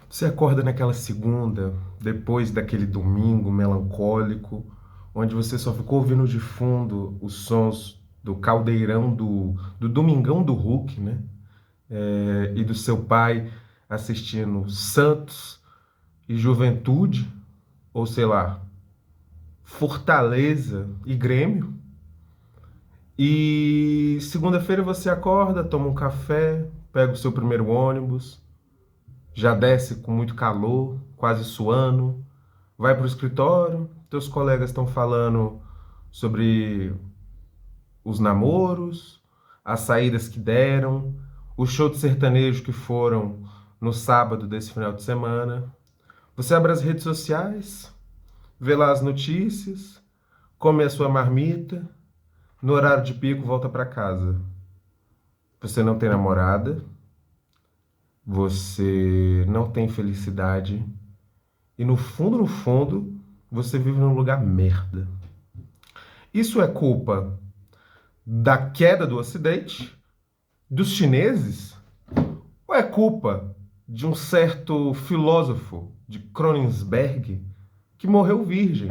Você acorda naquela segunda, depois daquele domingo melancólico, onde você só ficou ouvindo de fundo os sons do caldeirão do Domingão do Hulk, né? E do seu pai assistindo Santos e Juventude, ou sei lá, Fortaleza e Grêmio. E segunda-feira você acorda, toma um café, pega o seu primeiro ônibus, já desce com muito calor, quase suando, vai para o escritório, teus colegas estão falando sobre os namoros, as saídas que deram, o show de sertanejo que foram no sábado desse final de semana. Você abre as redes sociais, vê lá as notícias, come a sua marmita, no horário de pico volta para casa. Você não tem namorada, você não tem felicidade e no fundo, você vive num lugar merda. Isso é culpa da queda do Ocidente, dos chineses, ou é culpa de um certo filósofo de Königsberg que morreu virgem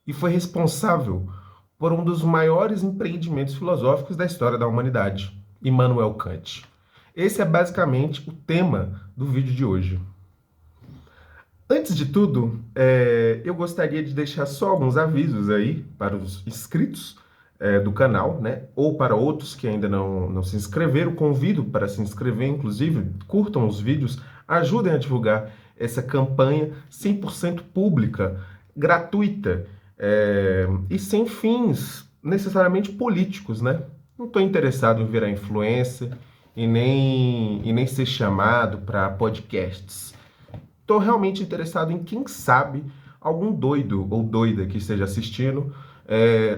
e foi responsável por um dos maiores empreendimentos filosóficos da história da humanidade, Immanuel Kant? Esse é basicamente o tema do vídeo de hoje. Antes de tudo, eu gostaria de deixar só alguns avisos aí para os inscritos do canal, né? Ou para outros que ainda não se inscreveram. Convido para se inscrever, inclusive, curtam os vídeos, ajudem a divulgar essa campanha 100% pública, gratuita e sem fins necessariamente políticos, né? Não estou interessado em virar influencer e nem ser chamado para podcasts. Estou realmente interessado em, quem sabe, algum doido ou doida que esteja assistindo,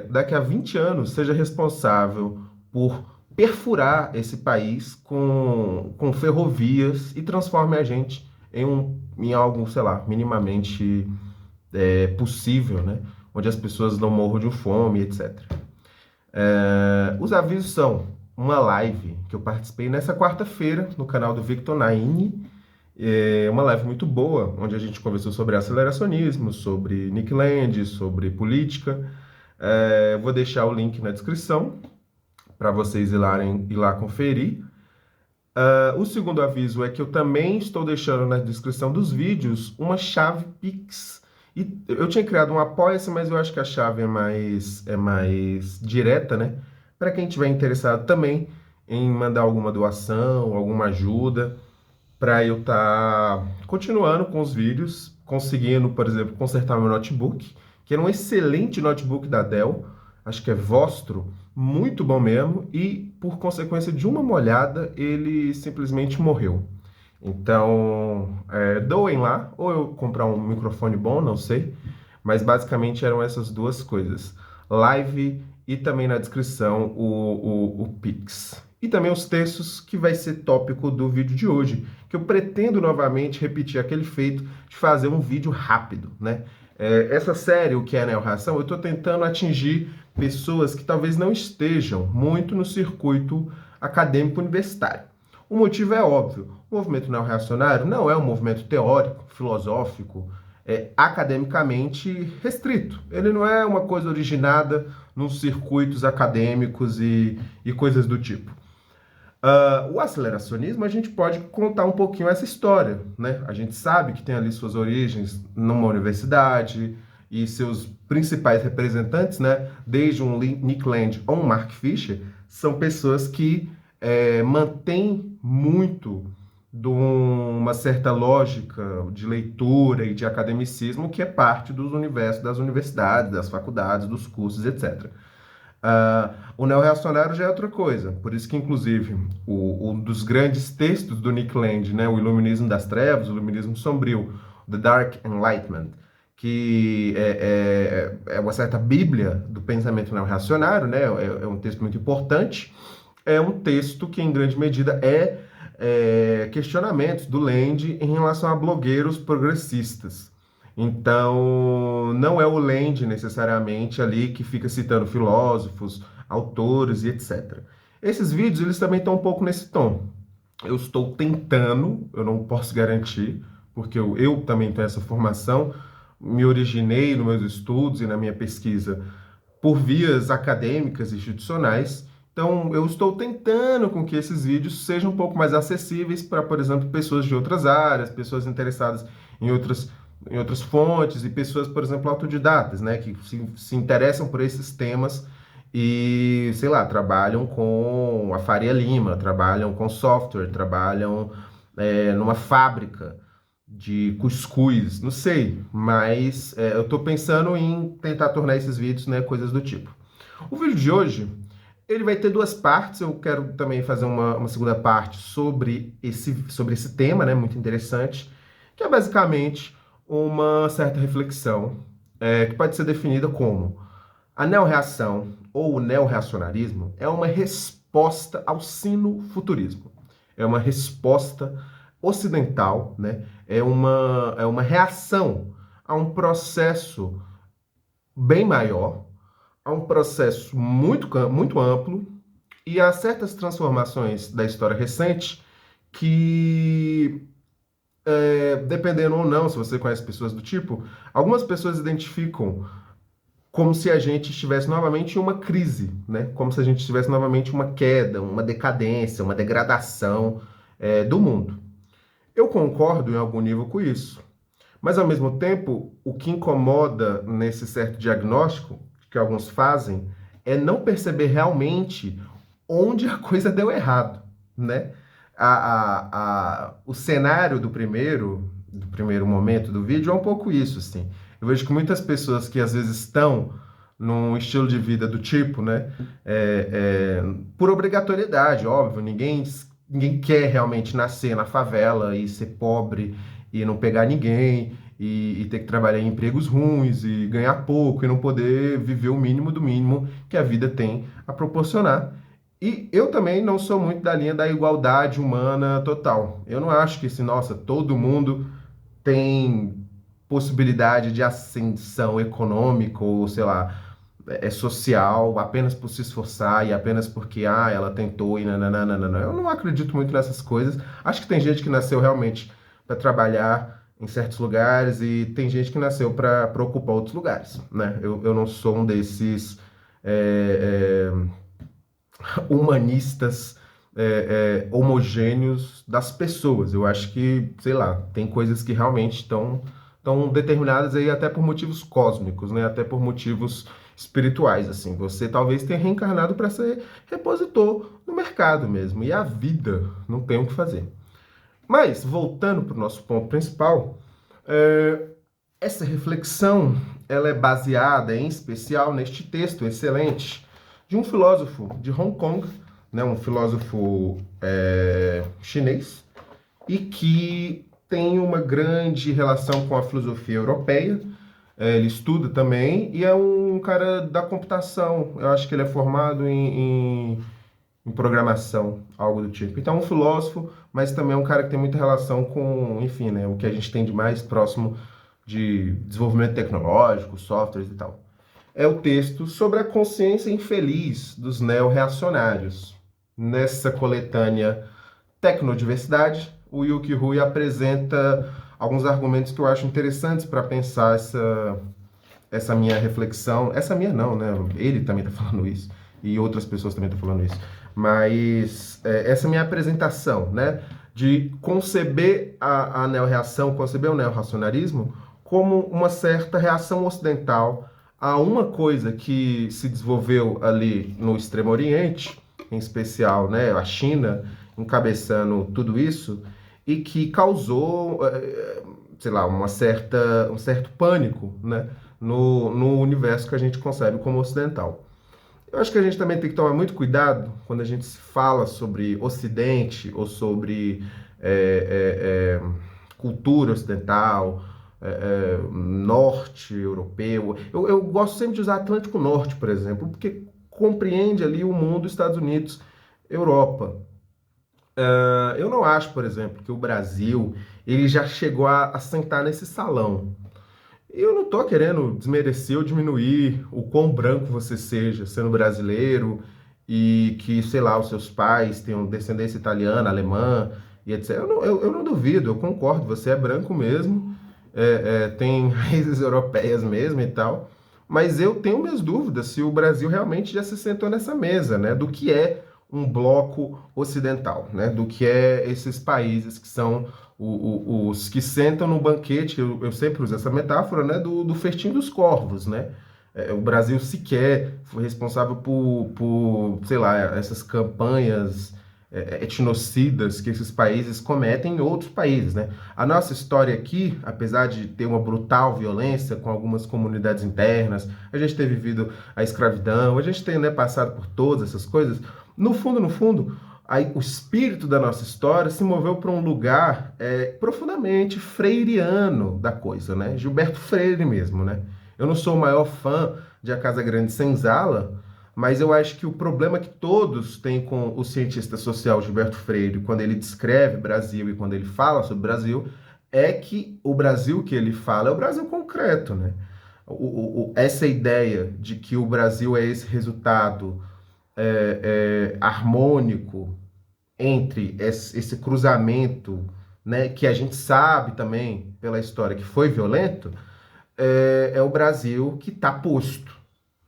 daqui a 20 anos, seja responsável por perfurar esse país com ferrovias e transforme a gente em algo, sei lá, minimamente possível, né? Onde as pessoas não morram de fome, etc. Os avisos são uma live que eu participei nessa quarta-feira no canal do Victor Naini, uma live muito boa, onde a gente conversou sobre aceleracionismo, sobre Nick Land, sobre política. Vou deixar o link na descrição para vocês ir lá conferir. O segundo aviso é que eu também estou deixando na descrição dos vídeos uma chave Pix. E eu tinha criado um Apoia-se, mas eu acho que a chave é mais direta, né? Para quem tiver interessado também em mandar alguma doação, alguma ajuda, para eu estar continuando com os vídeos, conseguindo, por exemplo, consertar meu notebook, que era um excelente notebook da Dell, acho que é Vostro, muito bom mesmo, e por consequência de uma molhada, ele simplesmente morreu. Então, doem lá, ou eu comprar um microfone bom, não sei, mas basicamente eram essas duas coisas. Live e também na descrição o Pix. E também os textos, que vai ser tópico do vídeo de hoje, que eu pretendo novamente repetir aquele feito de fazer um vídeo rápido, né? Essa série, o que é a neo-reação, eu estou tentando atingir pessoas que talvez não estejam muito no circuito acadêmico universitário. O motivo é óbvio. O movimento neo-reacionário não é um movimento teórico, filosófico, academicamente restrito. Ele não é uma coisa originada nos circuitos acadêmicos e coisas do tipo. O aceleracionismo, a gente pode contar um pouquinho essa história, né? A gente sabe que tem ali suas origens numa universidade e seus principais representantes, né? Desde um Nick Land ou um Mark Fisher, são pessoas que mantêm muito de uma certa lógica de leitura e de academicismo que é parte dos universos das universidades, das faculdades, dos cursos, etc. O neorreacionário já é outra coisa, por isso que, inclusive, um dos grandes textos do Nick Land, né, o Iluminismo das Trevas, o Iluminismo Sombrio, The Dark Enlightenment, que é uma certa bíblia do pensamento neorreacionário, né, é um texto muito importante, é um texto que, em grande medida, questionamentos do Land em relação a blogueiros progressistas. Então, não é o Land necessariamente ali que fica citando filósofos, autores e etc. Esses vídeos, eles também estão um pouco nesse tom. Eu estou tentando, eu não posso garantir, porque eu também tenho essa formação, me originei nos meus estudos e na minha pesquisa por vias acadêmicas e institucionais. Então, eu estou tentando com que esses vídeos sejam um pouco mais acessíveis para, por exemplo, pessoas de outras áreas, pessoas interessadas em outras fontes e pessoas, por exemplo, autodidatas, né, que se interessam por esses temas e, sei lá, trabalham com a Faria Lima, trabalham com software, trabalham numa fábrica de cuscuz, não sei, mas eu estou pensando em tentar tornar esses vídeos, né, coisas do tipo. O vídeo de hoje, ele vai ter duas partes, eu quero também fazer uma segunda parte sobre esse tema, né, muito interessante, que é basicamente uma certa reflexão, que pode ser definida como a neorreação ou o neorreacionarismo é uma resposta ao sino-futurismo. É uma resposta ocidental, né? É uma reação a um processo bem maior, a um processo muito amplo e a certas transformações da história recente que, dependendo ou não, se você conhece pessoas do tipo, algumas pessoas identificam como se a gente estivesse novamente em uma crise, né? Como se a gente estivesse novamente em uma queda, uma decadência, uma degradação, do mundo. Eu concordo em algum nível com isso, mas ao mesmo tempo, o que incomoda nesse certo diagnóstico que alguns fazem é não perceber realmente onde a coisa deu errado, né? O cenário do primeiro momento do vídeo é um pouco isso, assim. Eu vejo que muitas pessoas que às vezes estão num estilo de vida do tipo, né? Por obrigatoriedade, óbvio, ninguém quer realmente nascer na favela e ser pobre e não pegar ninguém e ter que trabalhar em empregos ruins e ganhar pouco e não poder viver o mínimo do mínimo que a vida tem a proporcionar. E eu também não sou muito da linha da igualdade humana total. Eu não acho que, assim, nossa, todo mundo tem possibilidade de ascensão econômica ou, sei lá, social apenas por se esforçar e apenas porque ela tentou e nananana. Eu não acredito muito nessas coisas. Acho que tem gente que nasceu realmente para trabalhar em certos lugares e tem gente que nasceu para ocupar outros lugares, né? Eu não sou um desses humanistas homogêneos das pessoas. Eu acho que, sei lá, tem coisas que realmente estão determinadas aí até por motivos cósmicos, né? Até por motivos espirituais, assim. Você talvez tenha reencarnado para ser repositor no mercado mesmo. E a vida não tem o que fazer. Mas, voltando para o nosso ponto principal, essa reflexão ela é baseada, em especial, neste texto excelente de um filósofo de Hong Kong, né, um filósofo chinês, e que tem uma grande relação com a filosofia europeia. Ele estuda também e é um cara da computação. Eu acho que ele é formado em programação, algo do tipo. Então, é um filósofo, mas também é um cara que tem muita relação com, enfim, né, o que a gente tem de mais próximo de desenvolvimento tecnológico, softwares e tal. É o texto sobre a consciência infeliz dos neo-reacionários. Nessa coletânea Tecnodiversidade, o Yuki Hui apresenta alguns argumentos que eu acho interessantes para pensar essa minha reflexão. Essa minha não, né? Ele também está falando isso, e outras pessoas também estão falando isso. Mas essa minha apresentação, né? De conceber a neo-reação, conceber o neo-racionalismo como uma certa reação ocidental a uma coisa que se desenvolveu ali no Extremo Oriente, em especial, né, a China encabeçando tudo isso, e que causou, sei lá, um certo pânico, né, no universo que a gente concebe como ocidental. Eu acho que a gente também tem que tomar muito cuidado quando a gente fala sobre Ocidente ou sobre cultura ocidental, norte europeu. Eu gosto sempre de usar Atlântico Norte, por exemplo, porque compreende ali o mundo, Estados Unidos, Europa. Eu não acho, por exemplo, que o Brasil ele já chegou a sentar nesse salão. Eu não tô querendo desmerecer ou diminuir o quão branco você seja, sendo brasileiro, e que, sei lá, os seus pais tenham descendência italiana, alemã e etc. Eu não duvido, eu concordo, você é branco mesmo, tem raízes europeias mesmo e tal, mas eu tenho minhas dúvidas se o Brasil realmente já se sentou nessa mesa, né, do que é um bloco ocidental, né, do que é esses países que são os que sentam no banquete, eu sempre uso essa metáfora, né, do festim dos corvos, né? O Brasil sequer foi responsável sei lá, essas campanhas etnocidas que esses países cometem em outros países, né? A nossa história aqui, apesar de ter uma brutal violência com algumas comunidades internas, a gente ter vivido a escravidão, a gente ter, né, passado por todas essas coisas, no fundo, aí, o espírito da nossa história se moveu para um lugar profundamente freiriano da coisa, né? Gilberto Freire mesmo, né? Eu não sou o maior fã de A Casa Grande Senzala, mas eu acho que o problema que todos têm com o cientista social Gilberto Freire, quando ele descreve Brasil e quando ele fala sobre Brasil, é que o Brasil que ele fala é o Brasil concreto, né? Essa ideia de que o Brasil é esse resultado harmônico entre esse cruzamento, né, que a gente sabe também pela história que foi violento, é o Brasil que está posto,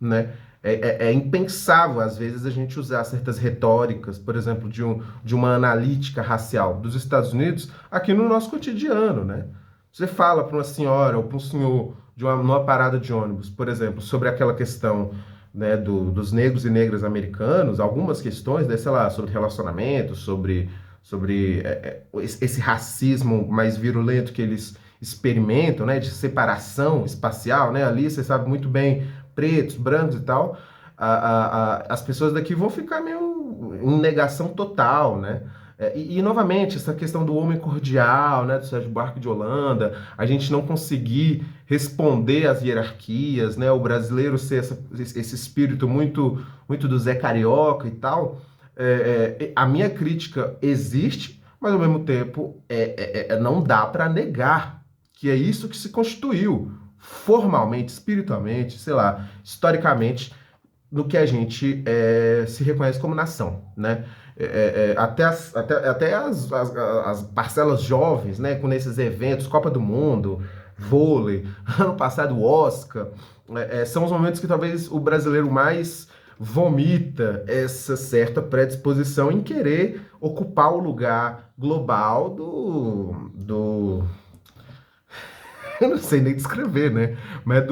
né? É impensável, às vezes, a gente usar certas retóricas, por exemplo, de uma analítica racial dos Estados Unidos aqui no nosso cotidiano, né? Você fala para uma senhora ou para um senhor numa parada de ônibus, por exemplo, sobre aquela questão, né, dos negros e negras americanos, algumas questões, né, sei lá, sobre relacionamento, sobre esse racismo mais virulento que eles experimentam, né, de separação espacial, né, ali você sabe muito bem, pretos, brancos e tal, as pessoas daqui vão ficar meio em negação total, né, novamente, essa questão do homem cordial, né, do Sérgio Buarque de Holanda, a gente não conseguir responder às hierarquias, né, o brasileiro ser esse espírito muito do Zé Carioca e tal, a minha crítica existe, mas ao mesmo tempo não dá para negar que é isso que se constituiu formalmente, espiritualmente, sei lá, historicamente, no que a gente se reconhece como nação, né? Até as parcelas jovens, né, com esses eventos, Copa do Mundo, vôlei, ano passado o Oscar, são os momentos que talvez o brasileiro mais vomita essa certa predisposição em querer ocupar o lugar global eu não sei nem descrever, né? Mas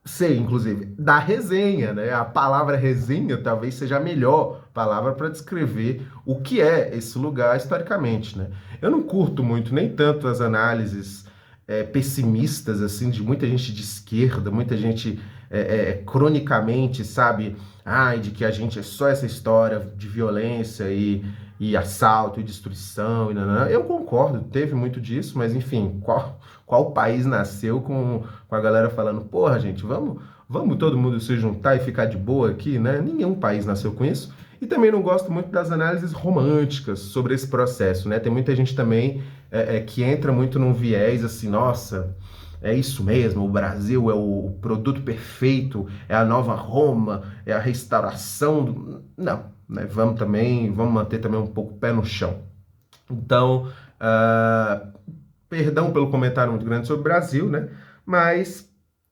sei, inclusive, da resenha, né? A palavra resenha talvez seja a melhor palavra para descrever o que é esse lugar historicamente, né? Eu não curto muito, nem tanto as análises pessimistas, assim, de muita gente de esquerda, muita gente cronicamente, sabe? Ai, de que a gente é só essa história de violência e assalto e destruição e nanã. Eu concordo, teve muito disso, mas enfim, qual país nasceu com a galera falando, porra, gente, vamos todo mundo se juntar e ficar de boa aqui, né? Nenhum país nasceu com isso. E também não gosto muito das análises românticas sobre esse processo, né? Tem muita gente também que entra muito num viés assim, nossa, é isso mesmo, o Brasil é o produto perfeito, é a nova Roma, é a restauração Não, né? Vamos manter também um pouco o pé no chão. Então, perdão pelo comentário muito grande sobre o Brasil, né? Mas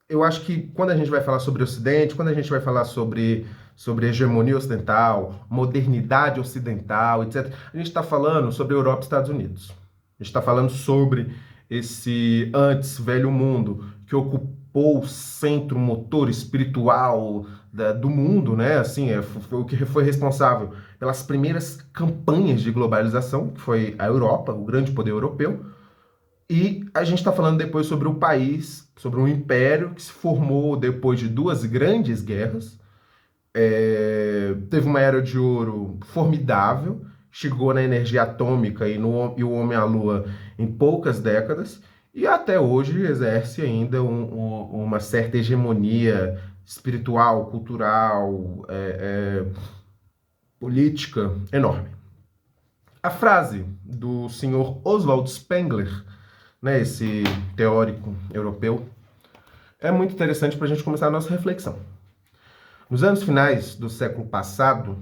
eu acho que quando a gente vai falar sobre o Ocidente, quando a gente vai falar sobre hegemonia ocidental, modernidade ocidental, etc., a gente está falando sobre Europa e Estados Unidos. A gente está falando sobre esse antes velho mundo que ocupou o centro motor espiritual do mundo, né? Assim, foi o que foi responsável pelas primeiras campanhas de globalização, que foi a Europa, o grande poder europeu. E a gente está falando depois sobre o país, sobre um império que se formou depois de duas grandes guerras. Teve uma era de ouro formidável, chegou na energia atômica e o homem à lua em poucas décadas, e até hoje exerce ainda uma certa hegemonia espiritual, cultural, política enorme. A frase do senhor Oswald Spengler, né, esse teórico europeu, é muito interessante para a gente começar a nossa reflexão. Nos anos finais do século passado,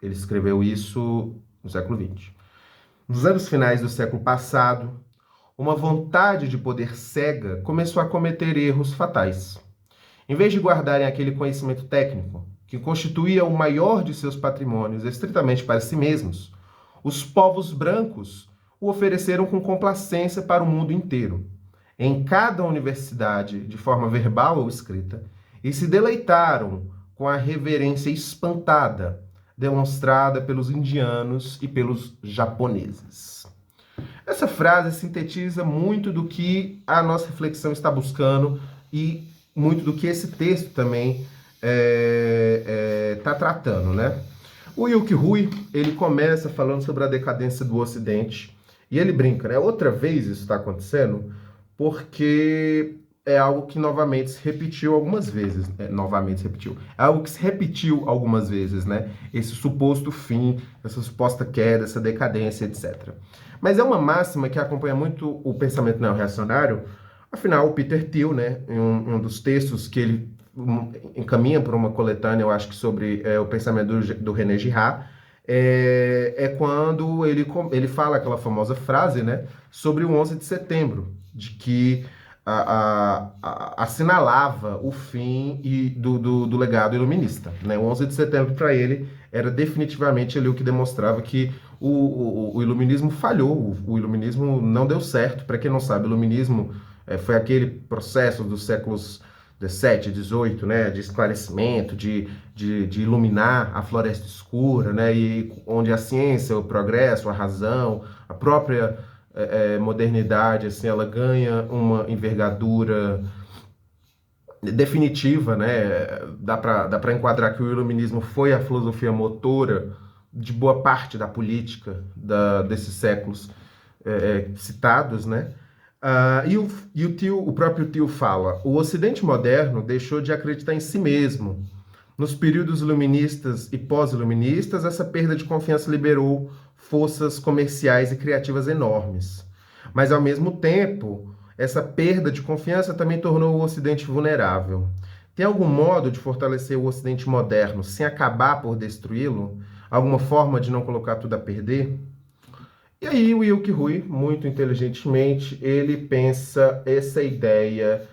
ele escreveu isso no século XX. Nos anos finais do século passado, uma vontade de poder cega começou a cometer erros fatais. Em vez de guardarem aquele conhecimento técnico, que constituía o maior de seus patrimônios estritamente para si mesmos, os povos brancos o ofereceram com complacência para o mundo inteiro, em cada universidade, de forma verbal ou escrita, e se deleitaram com a reverência espantada demonstrada pelos indianos e pelos japoneses. Essa frase sintetiza muito do que a nossa reflexão está buscando e muito do que esse texto também está tratando, né? O Yuki Rui, ele começa falando sobre a decadência do Ocidente e ele brinca, né? Outra vez isso está acontecendo porque é algo que novamente se repetiu algumas vezes. Novamente se repetiu. É algo que se repetiu algumas vezes, né? Esse suposto fim, essa suposta queda, essa decadência, etc. Mas é uma máxima que acompanha muito o pensamento neo-reacionário. Afinal, o Peter Thiel, né, em um dos textos que ele encaminha para uma coletânea, eu acho que sobre o pensamento do René Girard, quando ele fala aquela famosa frase, né, sobre o 11 de setembro, de que assinalava o fim do legado iluminista. Né? O 11 de setembro, para ele, era definitivamente ali o que demonstrava que o iluminismo falhou, o iluminismo não deu certo. Para quem não sabe, o iluminismo foi aquele processo dos séculos 17, 18, né, de esclarecimento, de iluminar a floresta escura, né, e onde a ciência, o progresso, a razão, a própria modernidade, assim, ela ganha uma envergadura definitiva, né? Dá para enquadrar que o iluminismo foi a filosofia motora de boa parte da política desses séculos citados, né? O próprio Thiel fala: o Ocidente moderno deixou de acreditar em si mesmo. Nos períodos iluministas e pós-iluministas, essa perda de confiança liberou forças comerciais e criativas enormes. Mas, ao mesmo tempo, essa perda de confiança também tornou o Ocidente vulnerável. Tem algum modo de fortalecer o Ocidente moderno sem acabar por destruí-lo? Alguma forma de não colocar tudo a perder? E aí o Yuki Rui, muito inteligentemente, ele pensa essa ideia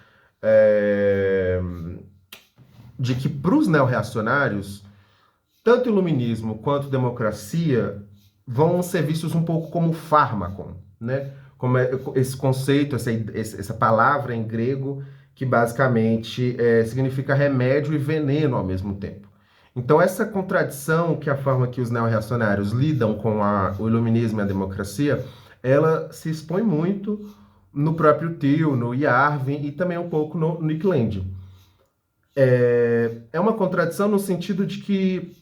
de que para os neorreacionários, tanto iluminismo quanto democracia vão ser vistos um pouco como fármaco, né? Como esse conceito, essa palavra em grego, que basicamente significa remédio e veneno ao mesmo tempo. Então, essa contradição, que é a forma que os neorreacionários lidam com o iluminismo e a democracia, ela se expõe muito no próprio Thiel, no Yarvin e também um pouco no Nick Land. É uma contradição no sentido de que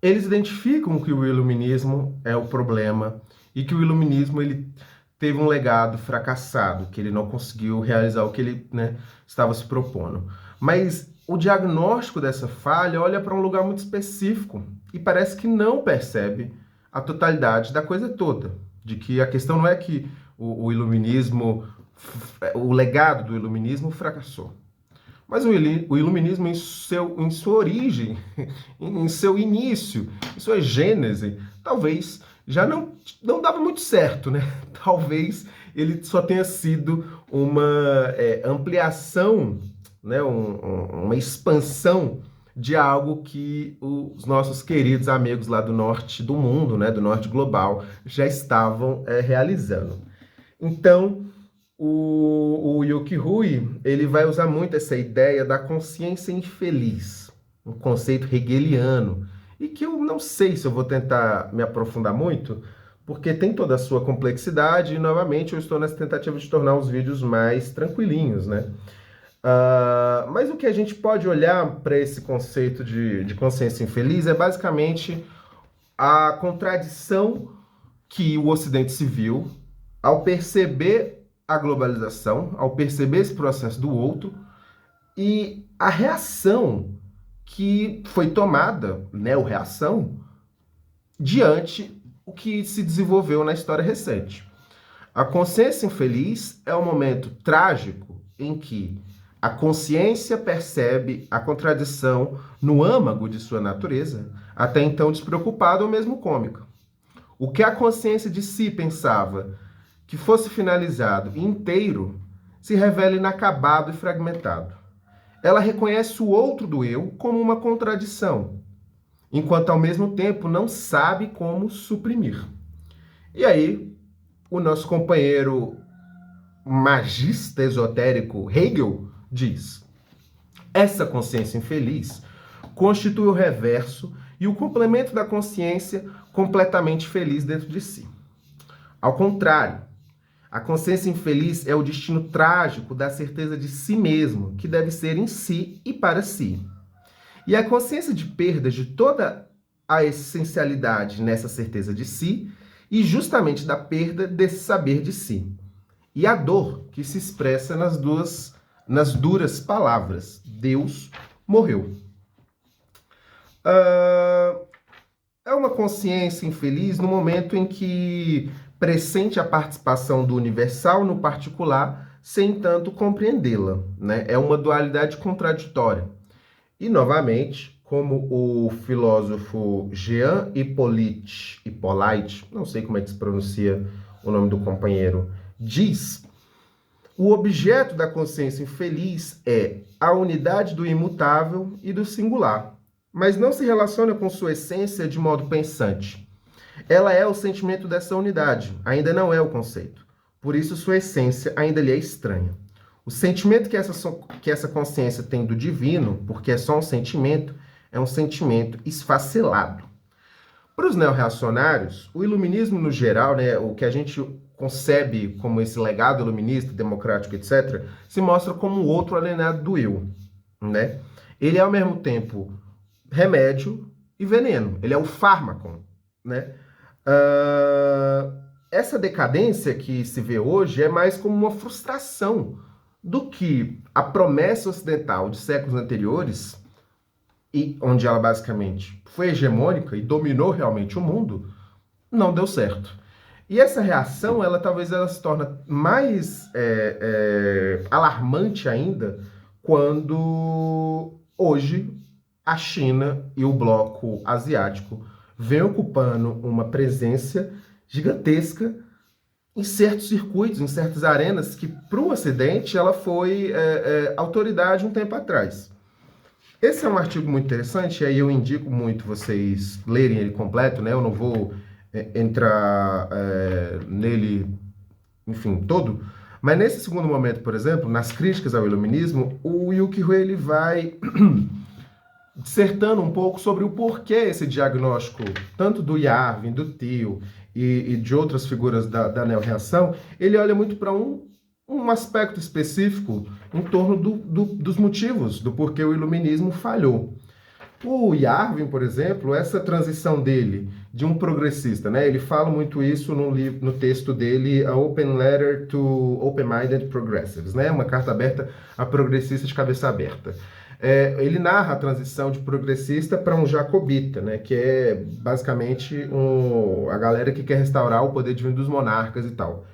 eles identificam que o iluminismo é o problema e que o iluminismo ele teve um legado fracassado, que ele não conseguiu realizar o que ele, né, estava se propondo. Mas o diagnóstico dessa falha olha para um lugar muito específico e parece que não percebe a totalidade da coisa toda, de que a questão não é que o iluminismo, o legado do iluminismo fracassou. Mas o iluminismo, em sua origem, em seu início, em sua gênese, talvez já não dava muito certo, né? Talvez ele só tenha sido uma ampliação, né? Uma expansão de algo que os nossos queridos amigos lá do norte do mundo, né? Do norte global, já estavam realizando. Então, o Yuki Rui, ele vai usar muito essa ideia da consciência infeliz, um conceito hegeliano, e que eu não sei se eu vou tentar me aprofundar muito, porque tem toda a sua complexidade, e novamente eu estou nessa tentativa de tornar os vídeos mais tranquilinhos, né? Mas o que a gente pode olhar para esse conceito de consciência infeliz é basicamente a contradição que o Ocidente se viu ao perceber a globalização, ao perceber esse processo do outro e a reação que foi tomada, neo-reação, diante o que se desenvolveu na história recente. A consciência infeliz é um momento trágico em que A consciência percebe a contradição no âmago de sua natureza, até então despreocupada ou mesmo cômica. O que a consciência de si pensava que fosse finalizado e inteiro, se revela inacabado e fragmentado. Ela reconhece o outro do eu como uma contradição, enquanto ao mesmo tempo não sabe como suprimir. E aí, o nosso companheiro magista esotérico Hegel diz: essa consciência infeliz constitui o reverso e o complemento da consciência completamente feliz dentro de si. Ao contrário, a consciência infeliz é o destino trágico da certeza de si mesmo, que deve ser em si e para si. E a consciência de perda de toda a essencialidade nessa certeza de si, e justamente da perda desse saber de si. E a dor que se expressa nas duras palavras: Deus morreu. É uma consciência infeliz no momento em que pressente a participação do universal no particular, sem tanto compreendê-la, né? É uma dualidade contraditória. E, novamente, como o filósofo Jean Hippolyte, não sei como é que se pronuncia o nome do companheiro, diz: o objeto da consciência infeliz é a unidade do imutável e do singular, mas não se relaciona com sua essência de modo pensante. Ela é o sentimento dessa unidade, ainda não é o conceito. Por isso, sua essência ainda lhe é estranha. O sentimento que essa consciência tem do divino, porque é só um sentimento, é um sentimento esfacelado. Para os neorreacionários, o iluminismo no geral, né, o que a gente concebe como esse legado iluminista, democrático, etc., se mostra como um outro alienado do eu, né? Ele é, ao mesmo tempo, remédio e veneno. Ele é o fármaco, né? Essa decadência que se vê hoje é mais como uma frustração do que a promessa ocidental de séculos anteriores, e onde ela basicamente foi hegemônica e dominou realmente o mundo, não deu certo. E essa reação, talvez ela se torna mais alarmante ainda quando hoje a China e o bloco asiático vêm ocupando uma presença gigantesca em certos circuitos, em certas arenas, que para o Ocidente ela foi autoridade um tempo atrás. Esse é um artigo muito interessante, e aí eu indico muito vocês lerem ele completo, né? Eu não vou entrar nele, enfim, todo, mas nesse segundo momento, por exemplo, nas críticas ao iluminismo, o Yu-Ki-Hui ele vai dissertando um pouco sobre o porquê esse diagnóstico, tanto do Yarvin, do Thiel e de outras figuras da neorreação, ele olha muito para um aspecto específico em torno dos motivos do porquê o iluminismo falhou. O Yarvin, por exemplo, essa transição dele de um progressista, né? Ele fala muito isso no texto dele, A Open Letter to Open-Minded Progressives, né? Uma carta aberta a progressistas de cabeça aberta. Ele narra a transição de progressista para um jacobita, né? Que é basicamente a galera que quer restaurar o poder divino dos monarcas e tal.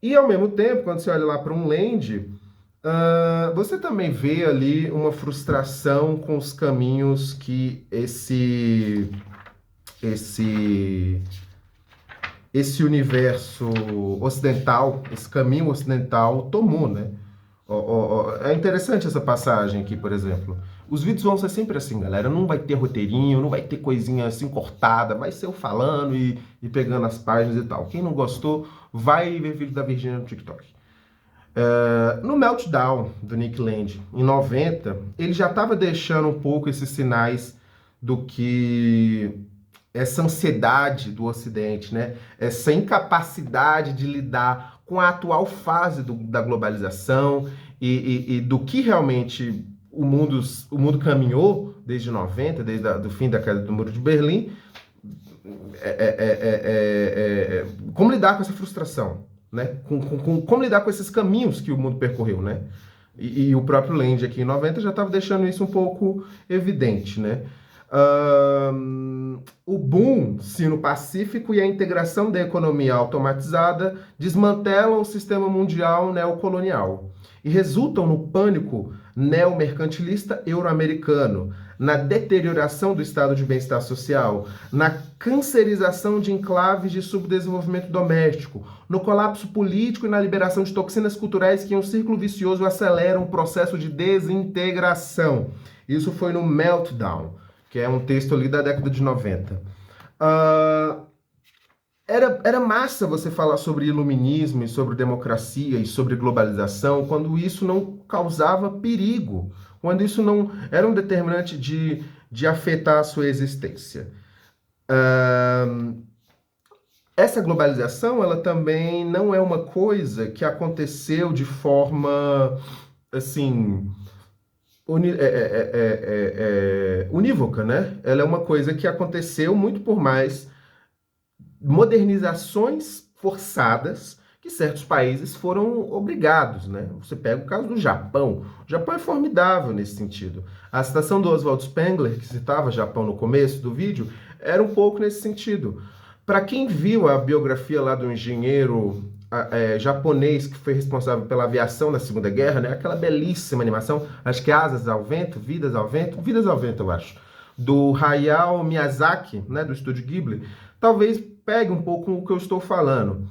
E, ao mesmo tempo, quando você olha lá para um Land, você também vê ali uma frustração com os caminhos que esse universo ocidental, esse caminho ocidental tomou, né? É interessante essa passagem aqui, por exemplo. Os vídeos vão ser sempre assim, galera. Não vai ter roteirinho, não vai ter coisinha assim cortada. Vai ser eu falando e pegando as páginas e tal. Quem não gostou, vai ver vídeo da Virgínia no TikTok. No Meltdown, do Nick Land, em 90, ele já estava deixando um pouco esses sinais do que essa ansiedade do Ocidente, né? Essa incapacidade de lidar com a atual fase da globalização e do que realmente o mundo caminhou desde 90, desde o fim da queda do Muro de Berlim. Como lidar com essa frustração, né? Como lidar com esses caminhos que o mundo percorreu, né? E o próprio Land aqui em 90 já estava deixando isso um pouco evidente, né? O boom sino-pacífico e a integração da economia automatizada desmantelam o sistema mundial neocolonial e resultam no pânico neomercantilista euro-americano, na deterioração do estado de bem-estar social, na cancerização de enclaves de subdesenvolvimento doméstico, no colapso político e na liberação de toxinas culturais que, em um círculo vicioso, aceleram o processo de desintegração. Isso foi no Meltdown, que é um texto ali da década de 90. Era massa você falar sobre iluminismo e sobre democracia e sobre globalização quando isso não causava perigo, quando isso não era um determinante de afetar a sua existência. Essa globalização, ela também não é uma coisa que aconteceu de forma, assim, unívoca, né? Ela é uma coisa que aconteceu muito por mais modernizações forçadas que certos países foram obrigados, né? Você pega o caso do Japão. O Japão é formidável nesse sentido. A citação do Oswald Spengler, que citava Japão no começo do vídeo, era um pouco nesse sentido. Para quem viu a biografia lá do engenheiro japonês que foi responsável pela aviação na Segunda Guerra, né? Aquela belíssima animação, acho que é Asas ao Vento, Vidas ao Vento, eu acho, do Hayao Miyazaki, né? Do estúdio Ghibli, talvez pegue um pouco o que eu estou falando.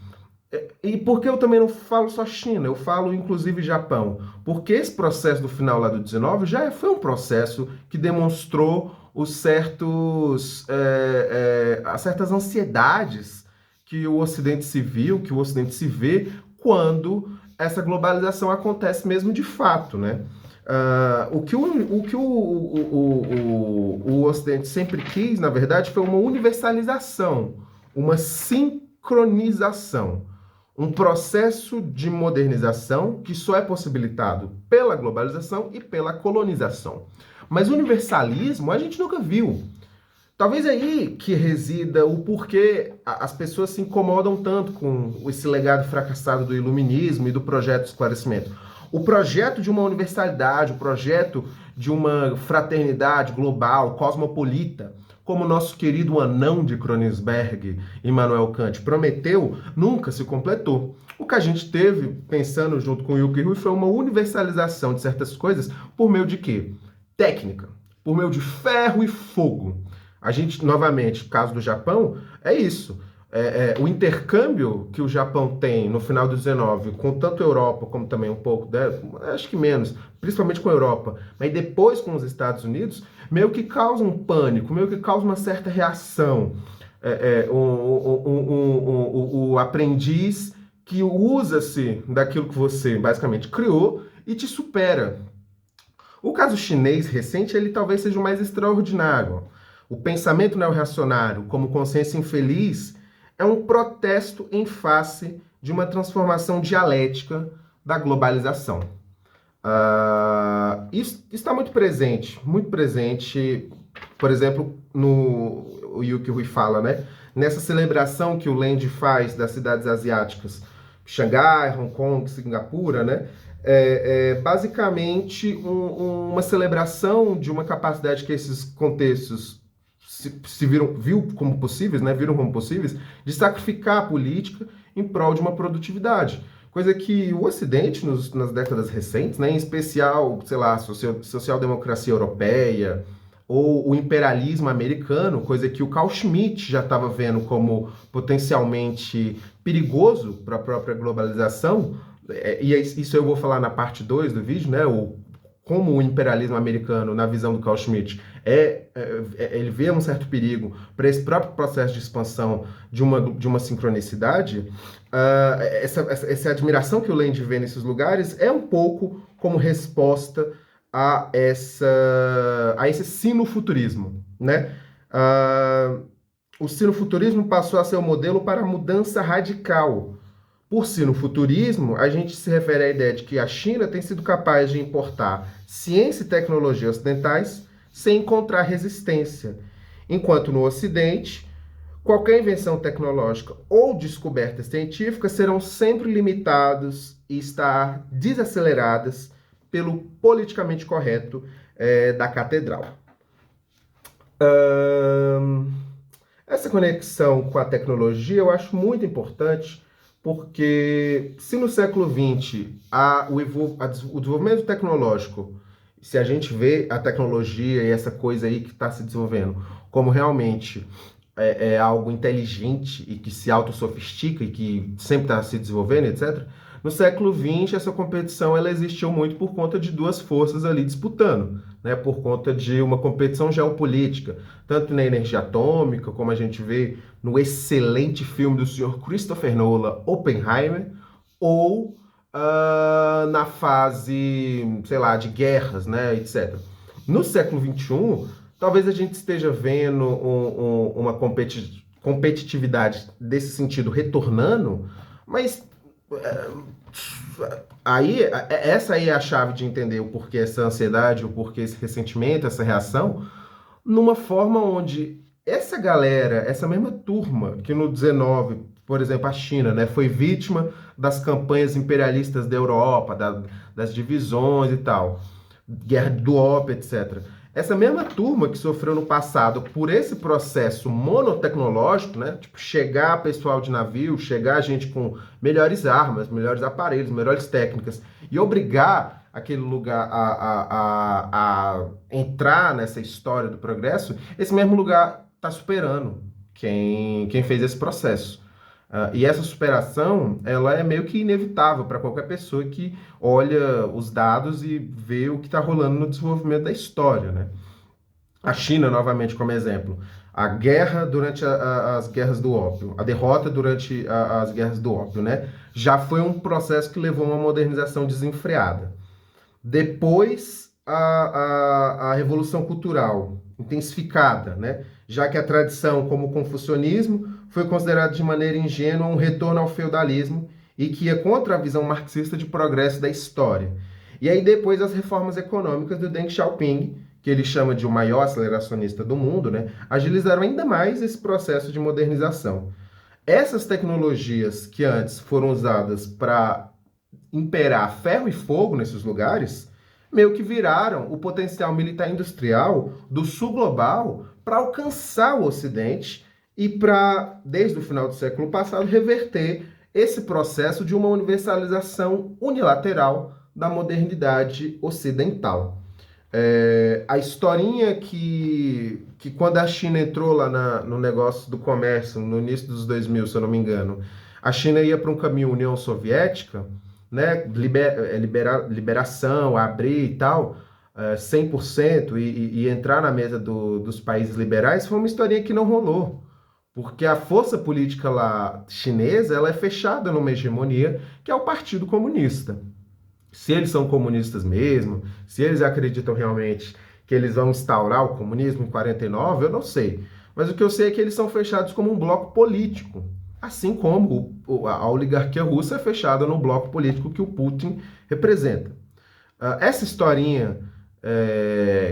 E por que eu também não falo só China, eu falo inclusive Japão? Porque esse processo do final lá do 19 já foi um processo que demonstrou as certas ansiedades que o Ocidente se viu, que o Ocidente se vê quando essa globalização acontece mesmo de fato, né? O que o Ocidente sempre quis, na verdade, foi uma universalização, uma sincronização, um processo de modernização que só é possibilitado pela globalização e pela colonização. Mas universalismo a gente nunca viu. Talvez aí que resida o porquê as pessoas se incomodam tanto com esse legado fracassado do iluminismo e do projeto de esclarecimento. O projeto de uma universalidade, o projeto de uma fraternidade global, cosmopolita, como o nosso querido anão de Königsberg, Immanuel Kant, prometeu, nunca se completou. O que a gente teve, pensando junto com o Yuki Rui, foi uma universalização de certas coisas por meio de quê? Técnica, por meio de ferro e fogo. A gente, novamente, caso do Japão, é isso. O intercâmbio que o Japão tem no final do 19, com tanto a Europa como também um pouco, acho que menos, principalmente com a Europa, mas depois com os Estados Unidos, meio que causa um pânico, meio que causa uma certa reação. O aprendiz que usa-se daquilo que você basicamente criou e te supera. O caso chinês recente, ele talvez seja o mais extraordinário. O pensamento neorreacionário como consciência infeliz é um protesto em face de uma transformação dialética da globalização. Isso está muito presente, por exemplo, o Yuki Rui fala, né? Nessa celebração que o Land faz das cidades asiáticas, Xangai, Hong Kong, Singapura, né? Basicamente uma celebração de uma capacidade que esses contextos viram como possíveis, de sacrificar a política em prol de uma produtividade. Coisa que o Ocidente, nas décadas recentes, né, em especial, sei lá, social-democracia europeia ou o imperialismo americano, coisa que o Carl Schmitt já estava vendo como potencialmente perigoso para a própria globalização, e isso eu vou falar na parte 2 do vídeo, né, como o imperialismo americano, na visão do Carl Schmitt, ele vê um certo perigo para esse próprio processo de expansão de uma sincronicidade. Essa admiração que o Land vê nesses lugares é um pouco como resposta a esse sinofuturismo, né? O sinofuturismo passou a ser o modelo para a mudança radical. Por sinofuturismo, a gente se refere à ideia de que a China tem sido capaz de importar ciência e tecnologia ocidentais sem encontrar resistência, enquanto no Ocidente, qualquer invenção tecnológica ou descoberta científica serão sempre limitados e estar desaceleradas pelo politicamente correto da catedral. Ahn, Essa conexão com a tecnologia eu acho muito importante, porque se no século XX o desenvolvimento tecnológico, se a gente vê a tecnologia e essa coisa aí que está se desenvolvendo como realmente é algo inteligente e que se autossofistica e que sempre está se desenvolvendo, etc. No século XX, essa competição ela existiu muito por conta de duas forças ali disputando, né? Por conta de uma competição geopolítica, tanto na energia atômica, como a gente vê no excelente filme do senhor Christopher Nolan, Oppenheimer, ou na fase, sei lá, de guerras, né, etc. No século XXI, talvez a gente esteja vendo uma competitividade desse sentido retornando, mas essa aí é a chave de entender o porquê essa ansiedade, o porquê esse ressentimento, essa reação, numa forma onde essa galera, essa mesma turma que no 19, por exemplo, a China, né, foi vítima das campanhas imperialistas da Europa, das divisões e tal, guerra do ópio, etc. Essa mesma turma que sofreu no passado por esse processo monotecnológico, né, tipo chegar pessoal de navio, chegar gente com melhores armas, melhores aparelhos, melhores técnicas e obrigar aquele lugar a entrar nessa história do progresso, esse mesmo lugar está superando quem fez esse processo. E essa superação, ela é meio que inevitável para qualquer pessoa que olha os dados e vê o que está rolando no desenvolvimento da história, né? A China, novamente, como exemplo, a guerra durante as guerras do ópio, a derrota durante as guerras do ópio, né? Já foi um processo que levou a uma modernização desenfreada. Depois, a revolução cultural intensificada, né? Já que a tradição, como o confucionismo, foi considerada de maneira ingênua um retorno ao feudalismo e que ia contra a visão marxista de progresso da história. E aí depois as reformas econômicas do Deng Xiaoping, que ele chama de o maior aceleracionista do mundo, né? Agilizaram ainda mais esse processo de modernização. Essas tecnologias que antes foram usadas para imperar ferro e fogo nesses lugares, meio que viraram o potencial militar industrial do sul global para alcançar o Ocidente e para, desde o final do século passado, reverter esse processo de uma universalização unilateral da modernidade ocidental. A historinha que quando a China entrou lá no negócio do comércio, no início dos 2000, se eu não me engano, a China ia para um caminho União Soviética, né, liberação, abrir e tal, 100% e entrar na mesa dos países liberais, foi uma historinha que não rolou. Porque a força política lá chinesa ela é fechada numa hegemonia que é o Partido Comunista. Se eles são comunistas mesmo, se eles acreditam realmente que eles vão instaurar o comunismo em 49, eu não sei. Mas o que eu sei é que eles são fechados como um bloco político. Assim como a oligarquia russa é fechada no bloco político que o Putin representa. Essa historinha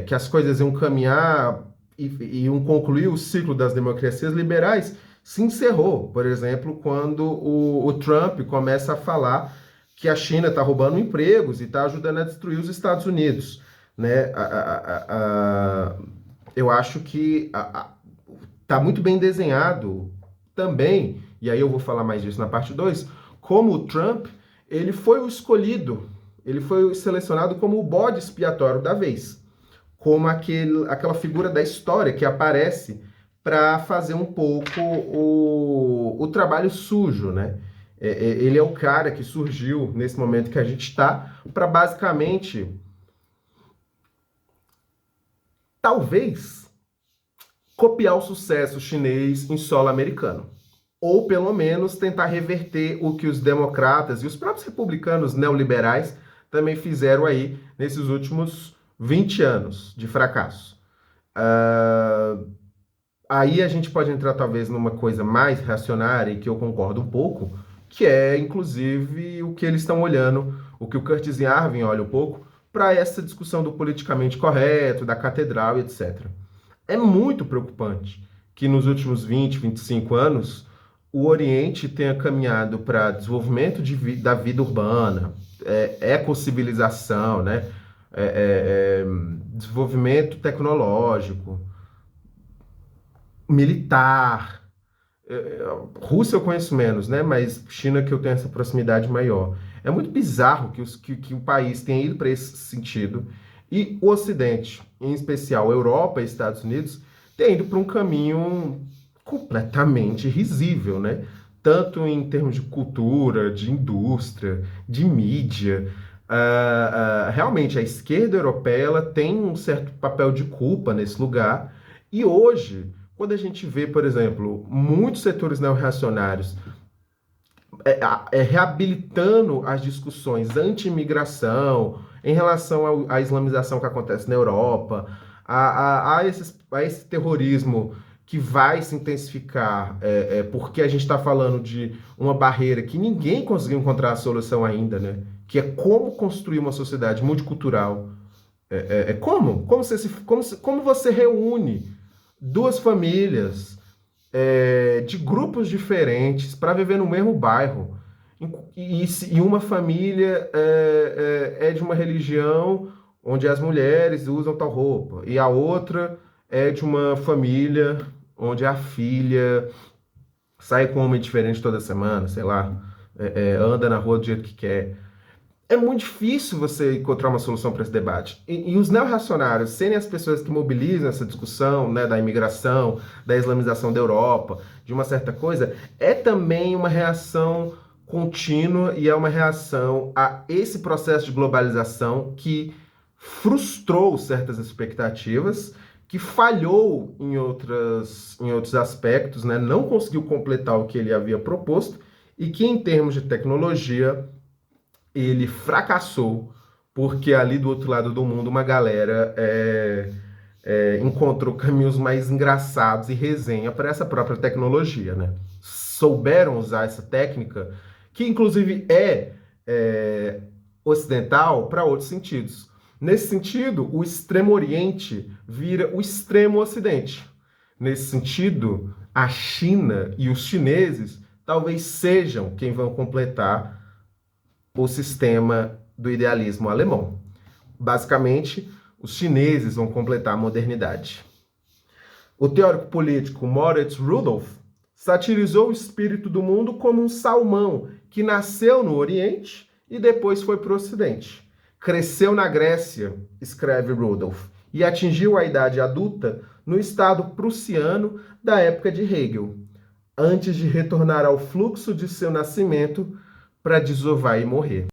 que as coisas iam caminhar e iam concluir o ciclo das democracias liberais se encerrou, por exemplo, quando o Trump começa a falar que a China está roubando empregos e está ajudando a destruir os Estados Unidos, né? Eu acho que está muito bem desenhado também, e aí eu vou falar mais disso na parte 2, como o Trump, ele foi o escolhido, ele foi selecionado como o bode expiatório da vez, como aquela figura da história que aparece para fazer um pouco o trabalho sujo, né? Ele é o cara que surgiu nesse momento que a gente está para basicamente, talvez, copiar o sucesso chinês em solo americano. Ou pelo menos tentar reverter o que os democratas e os próprios republicanos neoliberais também fizeram aí nesses últimos 20 anos de fracasso. Aí a gente pode entrar talvez numa coisa mais reacionária e que eu concordo um pouco, que é inclusive o que eles estão olhando, o que o Curtis Yarvin olha um pouco, para essa discussão do politicamente correto, da catedral, etc. É muito preocupante que nos últimos 20, 25 anos o Oriente tenha caminhado para desenvolvimento da vida urbana, ecoccivilização, né? Desenvolvimento tecnológico, militar. Rússia eu conheço menos, né? Mas China que eu tenho essa proximidade maior. É muito bizarro que o país tenha ido para esse sentido e o Ocidente, em especial Europa e Estados Unidos, tenha ido para um caminho completamente risível, né? Tanto em termos de cultura, de indústria, de mídia. Realmente, a esquerda europeia ela tem um certo papel de culpa nesse lugar. E hoje, quando a gente vê, por exemplo, muitos setores neorreacionários reabilitando as discussões anti-imigração em relação à islamização que acontece na Europa, a esse terrorismo que vai se intensificar, porque a gente está falando de uma barreira que ninguém conseguiu encontrar a solução ainda, né? Que é como construir uma sociedade multicultural. Como você reúne duas famílias de grupos diferentes para viver no mesmo bairro. E uma família é de uma religião onde as mulheres usam tal roupa, e a outra é de uma família onde a filha sai com um homem diferente toda semana, sei lá, anda na rua do jeito que quer. É muito difícil você encontrar uma solução para esse debate. E os neorreacionários, serem as pessoas que mobilizam essa discussão, né, da imigração, da islamização da Europa, de uma certa coisa, é também uma reação contínua e é uma reação a esse processo de globalização que frustrou certas expectativas, que falhou em outros aspectos, né, não conseguiu completar o que ele havia proposto e que, em termos de tecnologia, ele fracassou, porque ali do outro lado do mundo uma galera encontrou caminhos mais engraçados e resenha para essa própria tecnologia, né? Souberam usar essa técnica, que inclusive é ocidental para outros sentidos. Nesse sentido, o Extremo Oriente vira o Extremo Ocidente. Nesse sentido, a China e os chineses talvez sejam quem vão completar o sistema do idealismo alemão. Basicamente, os chineses vão completar a modernidade. O teórico político Moritz Rudolph satirizou o espírito do mundo como um salmão que nasceu no Oriente e depois foi para o Ocidente. Cresceu na Grécia, escreve Rudolph, e atingiu a idade adulta no estado prussiano da época de Hegel, antes de retornar ao fluxo de seu nascimento para desovar e morrer.